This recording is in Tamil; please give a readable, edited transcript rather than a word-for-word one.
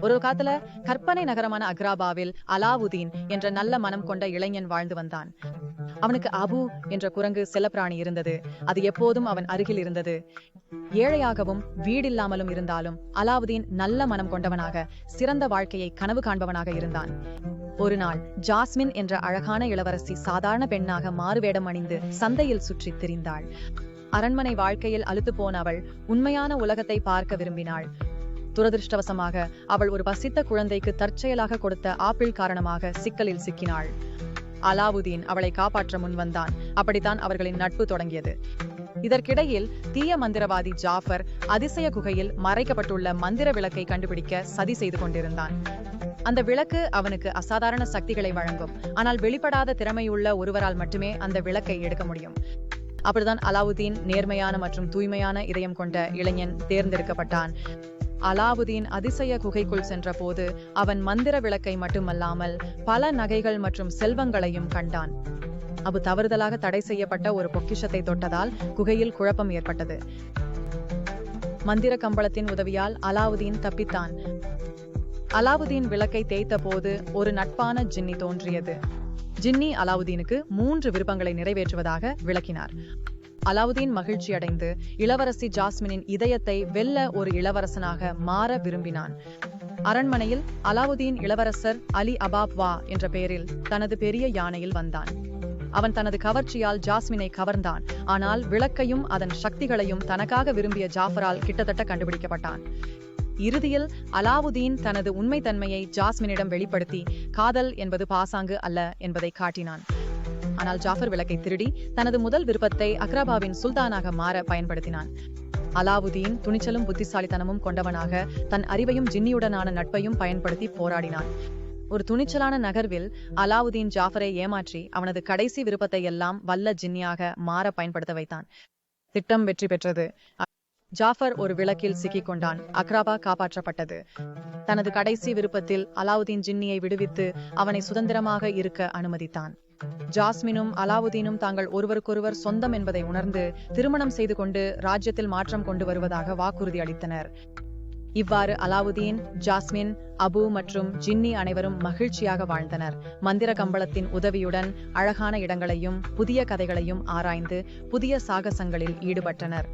ஒரு காலத்துல கற்பனை நகரமான அக்ராபாவில் அலாவுதீன் என்ற நல்ல மனம் கொண்ட இளைஞன் வாழ்ந்து வந்தான். அவனுக்கு அபு என்ற குரங்கு செல்லப்பிராணி இருந்தது. அது எப்போதும் அவன் அருகில் இருந்தது. ஏழையாகவும் வீடில்லாமலும் இருந்தாலும் அலாவுதீன் நல்ல மனம் கொண்டவனாக சிறந்த வாழ்க்கையை கனவு காண்பவனாக இருந்தான். ஒரு நாள் ஜாஸ்மின் என்ற அழகான இளவரசி சாதாரண பெண்ணாக மாறுவேடம் அணிந்து சந்தையில் சுற்றி திரிந்தாள். அரண்மனை வாழ்க்கையில் அலுத்து போன அவள் உண்மையான உலகத்தை பார்க்க விரும்பினாள். துரதிருஷ்டவசமாக அவள் ஒரு பசித்த குழந்தைக்கு தற்செயலாக கொடுத்த ஆப்பிள் காரணமாக சிக்கலில் சிக்கினாள். அலாவுதீன் அவளை காப்பாற்ற முன்வந்தான். அப்படித்தான் அவர்களின் நட்பு தொடங்கியது. இதற்கிடையில் தீய மந்திரவாதி ஜாஃபர் அதிசய குகையில் மறைக்கப்பட்டுள்ள மந்திர விளக்கை கண்டுபிடிக்க சதி செய்து கொண்டிருந்தான். அந்த விளக்கு அவனுக்கு அசாதாரண சக்திகளை வழங்கும். ஆனால் வெளிப்படாத திறமையுள்ள ஒருவரால் மட்டுமே அந்த விளக்கை எடுக்க முடியும். அப்படிதான் அலாவுதீன் நேர்மையான மற்றும் தூய்மையான இதயம் கொண்ட இளைஞன் தேர்ந்தெடுக்கப்பட்டான். அலாவுதீன் அதிசய குகைக்குள் சென்ற போது அவன் மந்திர விளக்கை மட்டுமல்லாமல் பல நகைகள் மற்றும் செல்வங்களையும் கண்டான். அபு தவறுதலாக தடை செய்யப்பட்ட ஒரு பொக்கிஷத்தை தொட்டதால் குகையில் குழப்பம் ஏற்பட்டது. மந்திர கம்பளத்தின் உதவியால் அலாவுதீன் தப்பித்தான். அலாவுதீன் விளக்கை தேய்த்த போது ஒரு நட்பான ஜின்னி தோன்றியது. ஜின்னி அலாவுதீனுக்கு 3 விருப்பங்களை நிறைவேற்றுவதாக விளக்கினார். அலாவுதீன் மகிழ்ச்சி அடைந்து இளவரசி ஜாஸ்மினின் இதயத்தை வெல்ல ஒரு இளவரசனாக மாற விரும்பினான். அரண்மனையில் அலாவுதீன் இளவரசர் அலி அபாப்வா என்ற பெயரில் தனது பெரிய யானையில் வந்தான். அவன் தனது கவர்ச்சியால் ஜாஸ்மினை கவர்ந்தான். ஆனால் விளக்கையும் அதன் சக்திகளையும் தனக்காக விரும்பிய ஜாஃபரால் கிட்டத்தட்ட கண்டுபிடிக்கப்பட்டான். இறுதியில் அலாவுதீன் தனது உண்மைத்தன்மையை ஜாஸ்மினிடம் வெளிப்படுத்தி காதல் என்பது பாசாங்கு அல்ல என்பதை காட்டினான். ஆனால் ஜாஃபர் விளக்கை திருடி தனது முதல் விருப்பத்தை அக்ராபாவின் சுல்தானாக மாற பயன்படுத்தினான். அலாவுதீன் துணிச்சலும் புத்திசாலித்தனமும் கொண்டவனாக தன் அறிவையும் ஜின்னியுடனான நட்பையும் பயன்படுத்தி போராடினான். ஒரு துணிச்சலான நகர்வில் அலாவுதீன் ஜாஃபரை ஏமாற்றி அவனது கடைசி விருப்பத்தை எல்லாம் வல்ல ஜின்னியாக மாற பயன்படுத்த வைத்தான். திட்டம் வெற்றி பெற்றது. ஜாஃபர் ஒரு விளக்கில் சிக்கிக் கொண்டான். அக்ராபா காப்பாற்றப்பட்டது. தனது கடைசி விருப்பத்தில் அலாவுதீன் ஜின்னியை விடுவித்து அவனை சுதந்திரமாக இருக்க அனுமதித்தான். ஜாஸ்மினும் அலாவுதீனும் தாங்கள் ஒருவருக்கொருவர் சொந்தம் என்பதை உணர்ந்து திருமணம் செய்து கொண்டு ராஜ்யத்தில் மாற்றம் கொண்டு வருவதாக வாக்குறுதி அளித்தனர். இவ்வாறு அலாவுதீன், ஜாஸ்மின், அபு மற்றும் ஜின்னி அனைவரும் மகிழ்ச்சியாக வாழ்ந்தனர். மந்திர கம்பளத்தின் உதவியுடன் அழகான இடங்களையும் புதிய கதைகளையும் ஆராய்ந்து புதிய சாகசங்களில் ஈடுபட்டனர்.